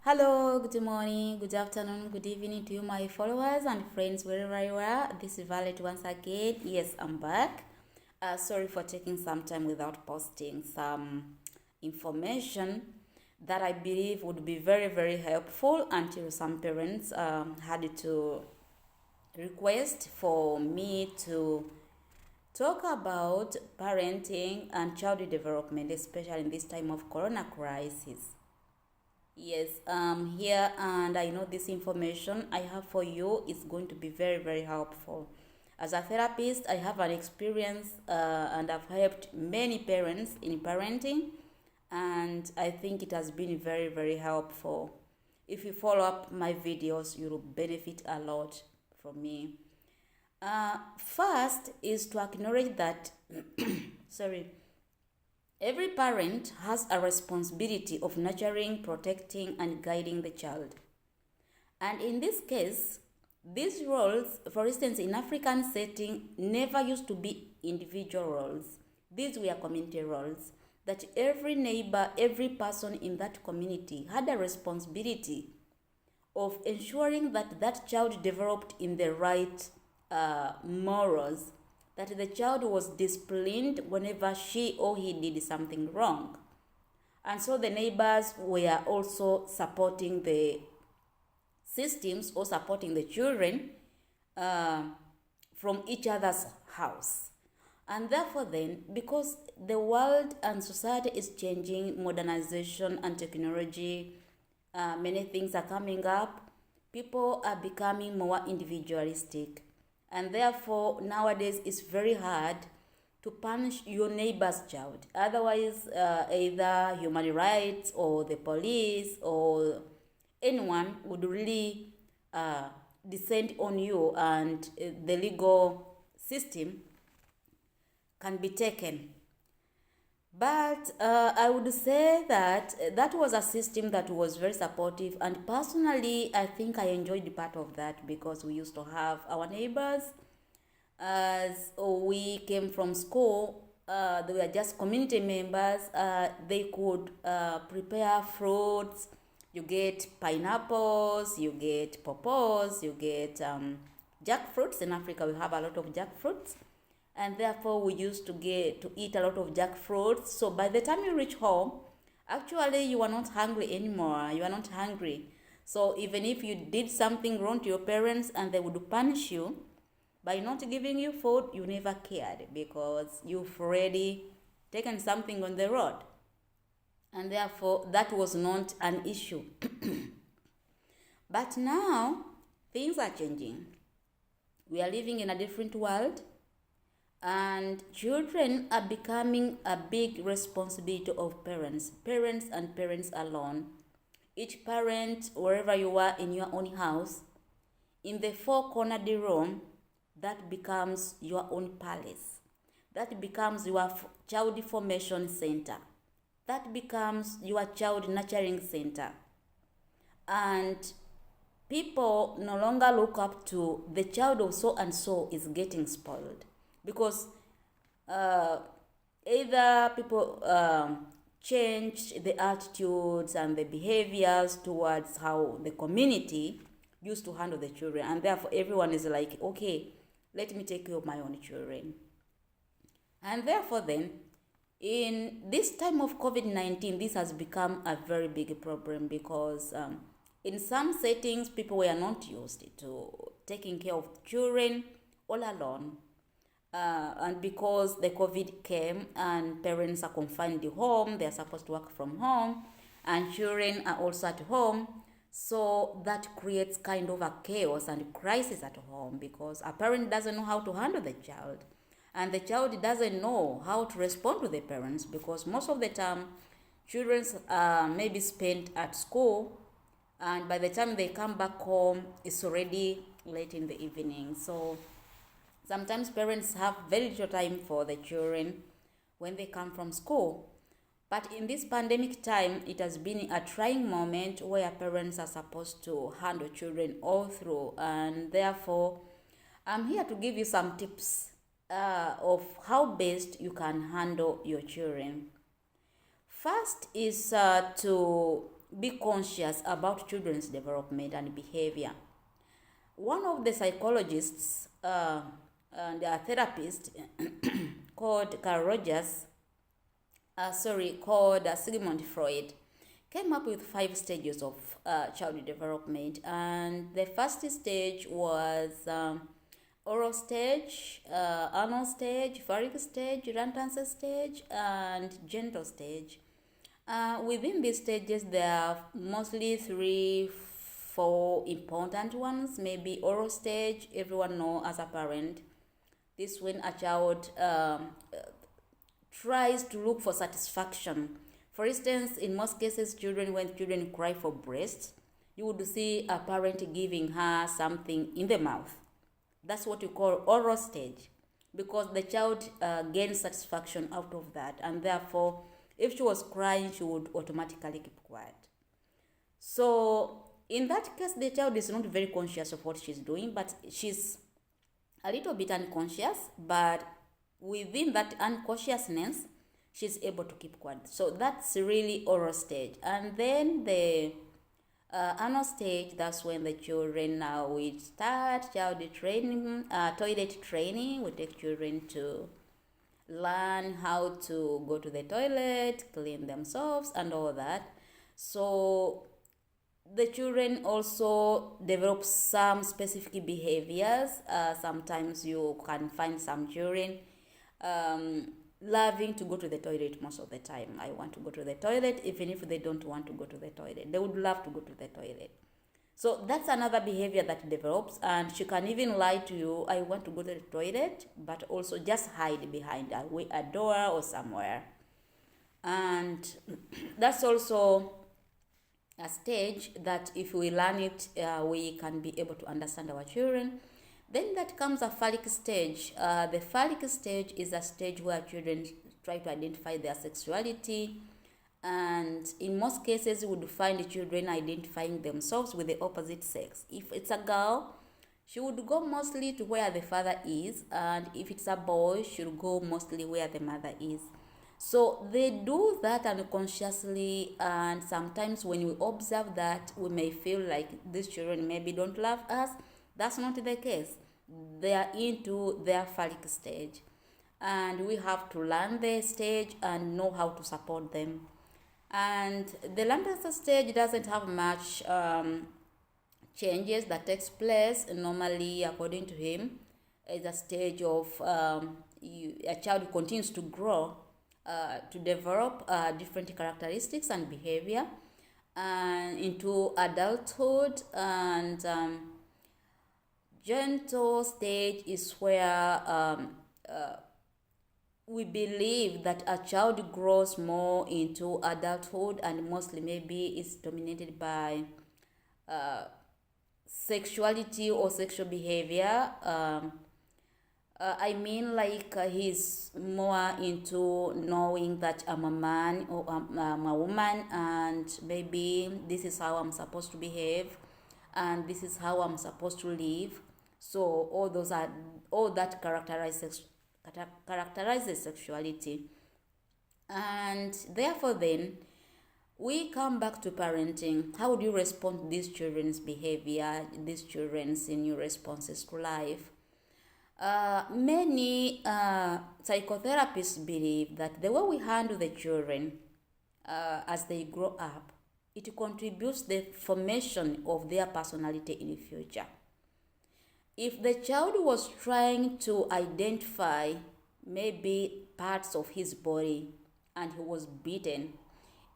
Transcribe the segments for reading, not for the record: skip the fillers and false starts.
Hello, good morning, good afternoon, good evening to you, my followers and friends, wherever you are. This is Violet once again. Yes, I'm back. Sorry for taking some time without posting some information that I believe would be very, very helpful until some parents had to request for me to talk about parenting and child development, especially in this time of corona crisis. Yes, here, and I know this information I have for you is going to be very, very helpful. As a therapist, I have an experience and I've helped many parents in parenting, and I think it has been very, very helpful. If you follow up my videos, you will benefit a lot from me. First is to acknowledge that, sorry, every parent has a responsibility of nurturing, protecting, and guiding the child. And in this case, these roles, for instance, in African setting, never used to be individual roles. These were community roles. That every neighbor, every person in that community had a responsibility of ensuring that that child developed in the right morals, that the child was disciplined whenever she or he did something wrong. And so the neighbors were also supporting the systems or supporting the children from each other's house. And therefore then, because the world and society is changing, modernization and technology, many things are coming up, people are becoming more individualistic. And therefore, nowadays it's very hard to punish your neighbor's child. Otherwise, either human rights or the police or anyone would really descend on you, and the legal system can be taken. But I would say that that was a system that was very supportive, and personally, I think I enjoyed the part of that because we used to have our neighbors. As we came from school, they were just community members. They could prepare fruits. You get pineapples, you get pawpaws, you get jackfruits. In Africa, we have a lot of jackfruits, and therefore we used to get to eat a lot of jackfruits. So by the time you reach home, actually you are not hungry anymore. You are not hungry. So even if you did something wrong to your parents and they would punish you by not giving you food, you never cared because you've already taken something on the road. And therefore that was not an issue. But now things are changing. We are living in a different world, and children are becoming a big responsibility of parents and parents alone. Each parent, wherever you are in your own house, in the four-cornered room, that becomes your own palace. That becomes your child formation center. That becomes your child nurturing center. And people no longer look up to the child of so and so is getting spoiled, because either people change the attitudes and the behaviors towards how the community used to handle the children, and therefore everyone is like, okay, let me take care of my own children. And therefore then, in this time of COVID-19, this has become a very big problem because in some settings, people were not used to taking care of children all alone. And because the COVID came and parents are confined to home, they are supposed to work from home, and children are also at home. So that creates kind of a chaos and crisis at home because a parent doesn't know how to handle the child. And the child doesn't know how to respond to the parents because most of the time, children may be spent at school, and by the time they come back home, it's already late in the evening. So sometimes parents have very little time for the children when they come from school. But in this pandemic time, it has been a trying moment where parents are supposed to handle children all through. And therefore, I'm here to give you some tips of how best you can handle your children. First is to be conscious about children's development and behavior. One of the psychologists and a therapist called Carl Rogers, called Sigmund Freud, came up with 5 stages of child development, and the first stage was oral stage, anal stage, phallic stage, lactance stage, and genital stage. Within these stages, there are mostly 3-4 important ones. Maybe oral stage, everyone know as a parent. This when a child tries to look for satisfaction. For instance, in most cases, when children cry for breast, you would see a parent giving her something in the mouth. That's what you call oral stage, because the child gains satisfaction out of that, and therefore, if she was crying, she would automatically keep quiet. So in that case, the child is not very conscious of what she's doing, but she's a little bit unconscious, but within that unconsciousness, she's able to keep quiet. So that's really oral stage. And then the anal stage, that's when the children now we start child training, toilet training. We take children to learn how to go to the toilet, clean themselves, and all that. So the children also develop some specific behaviors. Sometimes you can find some children loving to go to the toilet most of the time. I want to go to the toilet, even if they don't want to go to the toilet. They would love to go to the toilet. So that's another behavior that develops, and she can even lie to you, I want to go to the toilet, but also just hide behind a door or somewhere. And that's also a stage that if we learn it, we can be able to understand our children. Then that comes a phallic stage. The phallic stage is a stage where children try to identify their sexuality, and in most cases you would find children identifying themselves with the opposite sex. If it's a girl, she would go mostly to where the father is, and if it's a boy, she'll go mostly where the mother is. So they do that unconsciously, and sometimes when we observe that, we may feel like these children maybe don't love us. That's not the case. They are into their phallic stage, and we have to learn the stage and know how to support them. And the lactance stage doesn't have much changes that takes place. Normally, according to him, is a stage of a child continues to grow, to develop different characteristics and behavior into adulthood. And gentle stage is where we believe that a child grows more into adulthood, and mostly maybe is dominated by sexuality or sexual behavior. I mean, like he's more into knowing that I'm a man or I'm a woman, and maybe this is how I'm supposed to behave, and this is how I'm supposed to live. So all that characterizes sexuality. And therefore then we come back to parenting. How do you respond to these children's behavior, these children's new responses to life? Many psychotherapists believe that the way we handle the children as they grow up, it contributes the formation of their personality in the future. If the child was trying to identify maybe parts of his body and he was beaten,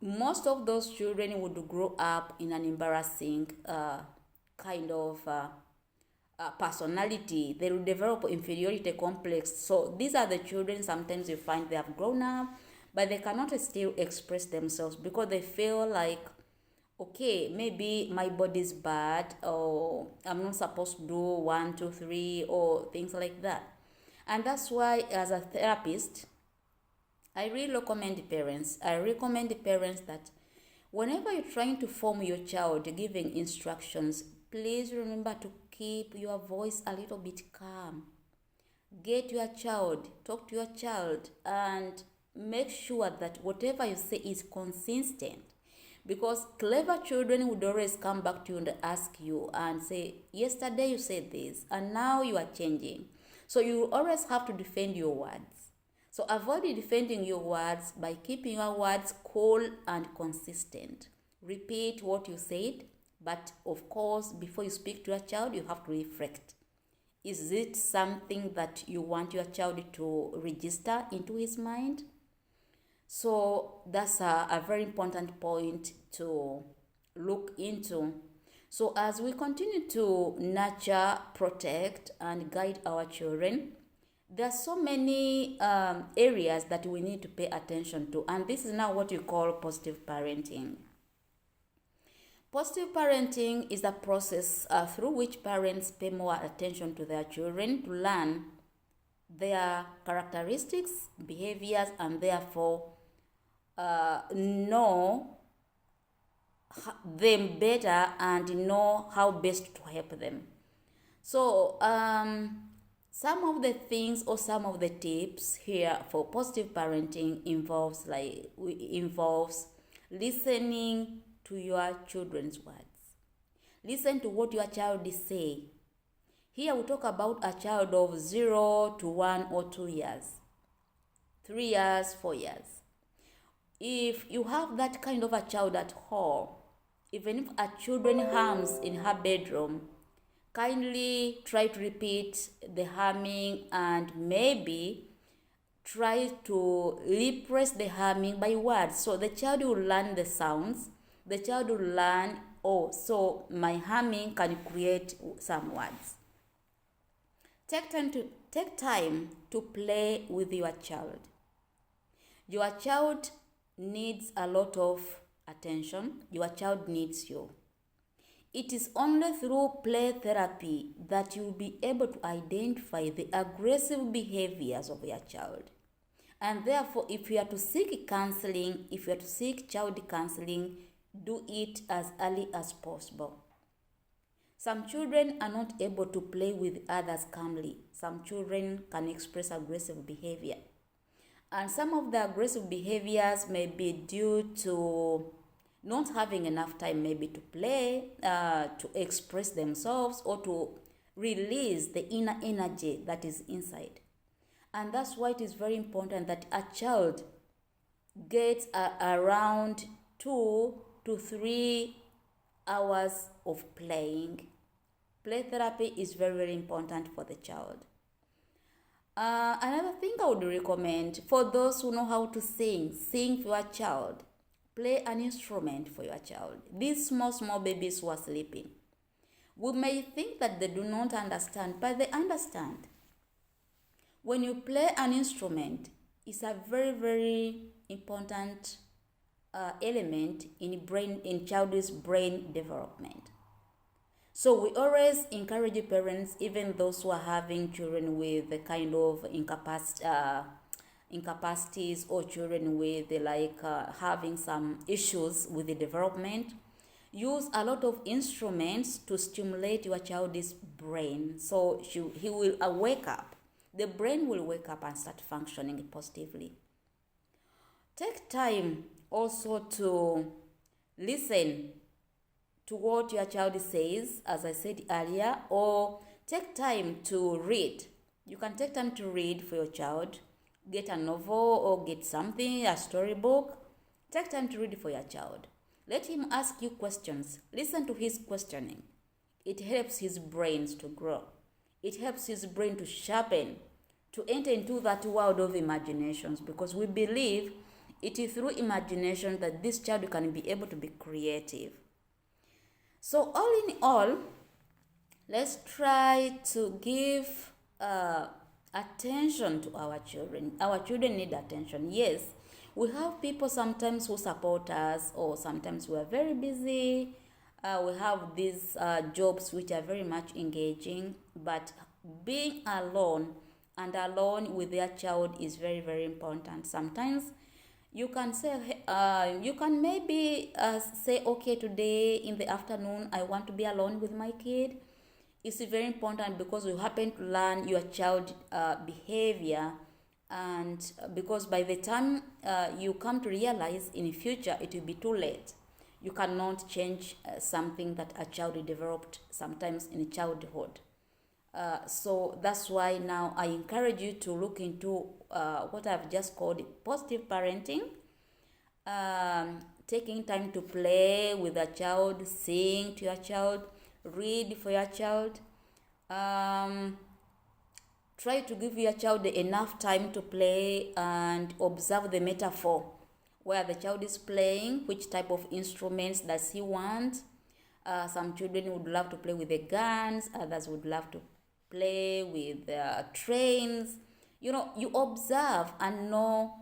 most of those children would grow up in an embarrassing kind of personality. They will develop inferiority complex. So these are the children, sometimes you find they have grown up, but they cannot still express themselves because they feel like, okay, maybe my body is bad, or I'm not supposed to do 1, 2, 3, or things like that. And that's why, as a therapist, I really recommend the parents that whenever you're trying to form your child, giving instructions, please remember to keep your voice a little bit calm. Get your child, talk to your child, and make sure that whatever you say is consistent. Because clever children would always come back to you and ask you and say, yesterday you said this and now you are changing. So you always have to defend your words. So avoid defending your words by keeping your words cool and consistent. Repeat what you said, but of course, before you speak to your child, you have to reflect. Is it something that you want your child to register into his mind? So that's a very important point to look into. So as we continue to nurture, protect, and guide our children, there are so many areas that we need to pay attention to. And this is now what you call positive parenting. Positive parenting is a process through which parents pay more attention to their children to learn their characteristics, behaviors, and therefore know them better and know how best to help them. So some of the things or some of the tips here for positive parenting involves listening to your children's words. Listen to what your child is saying. Here we talk about a child of 0 to 1 or 2 years, 3 years, 4 years. If you have that kind of a child at home, even if a children hums in her bedroom, kindly try to repeat the humming and maybe try to replace the humming by words. So the child will learn the sounds. The child will learn, oh, so my humming can create some words. Take time to play with your child. Your child needs a lot of attention. Your child needs you. It is only through play therapy that you will be able to identify the aggressive behaviors of your child. And therefore, if you are to seek counseling, if you are to seek child counseling, do it as early as possible. Some children are not able to play with others calmly. Some children can express aggressive behavior. And some of the aggressive behaviors may be due to not having enough time maybe to play, to express themselves, or to release the inner energy that is inside. And that's why it is very important that a child gets around 2 to 3 hours of playing. Play therapy is very, very important for the child. Another thing I would recommend for those who know how to sing for your child. Play an instrument for your child. These small babies who are sleeping, we may think that they do not understand, but they understand. When you play an instrument, it's a very, very important element in child's brain development. So we always encourage parents, even those who are having children with the kind of incapacities or children with having some issues with the development, use a lot of instruments to stimulate your child's brain. So he will wake up. The brain will wake up and start functioning positively. Take time also to listen to what your child says, as I said earlier, or take time to read. You can take time to read for your child. Get a novel or get something, a storybook. Take time to read for your child. Let him ask you questions. Listen to his questioning. It helps his brains to grow. It helps his brain to sharpen, to enter into that world of imaginations, because we believe it is through imagination that this child can be able to be creative. So all in all, let's try to give attention to our children. Our children need attention. Yes, we have people sometimes who support us, or sometimes we are very busy. We have these jobs which are very much engaging, but being alone with their child is very, very important. Sometimes you can say, maybe say, okay, today in the afternoon, I want to be alone with my kid. It's very important because you happen to learn your child behavior, and because by the time you come to realize in the future, it will be too late. You cannot change something that a child developed sometimes in childhood. So that's why now I encourage you to look into what I've just called positive parenting. Taking time to play with a child, sing to your child, read for your child. Try to give your child enough time to play and observe the metaphor where the child is playing, which type of instruments does he want. Some children would love to play with the guns, others would love to play with trains. You observe and know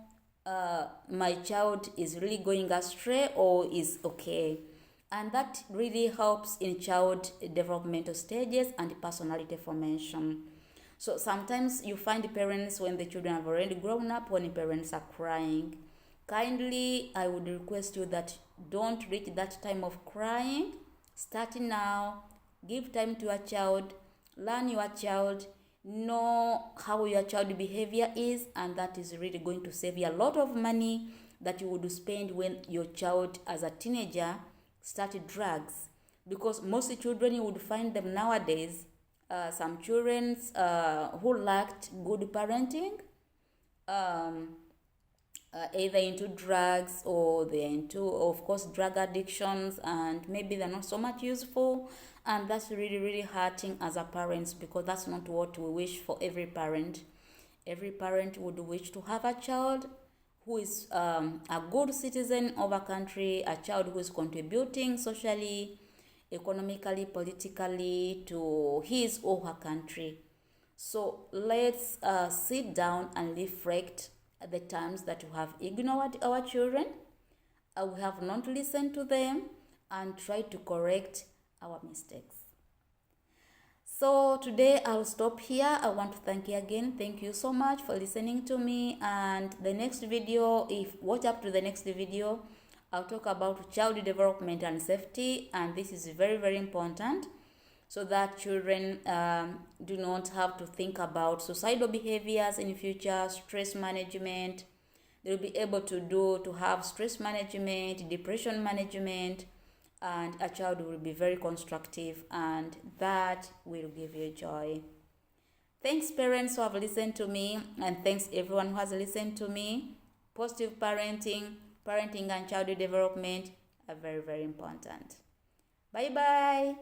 my child is really going astray or is okay. And that really helps in child developmental stages and personality formation. So sometimes you find parents, when the children have already grown up, when the parents are crying, kindly I would request you that don't reach that time of crying. Start now, give time to your child, learn your child, know how your child behavior is, and that is really going to save you a lot of money that you would spend when your child as a teenager started drugs. Because most children, you would find them nowadays, some children who lacked good parenting, either into drugs or they're into, of course, drug addictions, and maybe they're not so much useful, and that's really, really hurting as a parents, because that's not what we wish for every parent. Every parent would wish to have a child who is a good citizen of a country, a child who is contributing socially, economically, politically to his or her country. So let's sit down and reflect at the times that we have ignored our children, we have not listened to them, and try to correct our mistakes. So today I'll stop here. I want to thank you again. Thank you so much for listening to me. And the next video, watch up to the next video, I'll talk about child development and safety, and this is very, very important, so that children do not have to think about suicidal behaviors in future, stress management. They'll be able to have stress management, depression management, and a child will be very constructive, and that will give you joy. Thanks parents who have listened to me, and thanks everyone who has listened to me. Positive parenting and child development are very, very important. Bye bye.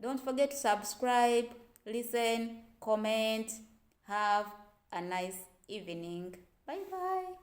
Don't forget to subscribe, listen, comment. Have a nice evening. Bye bye.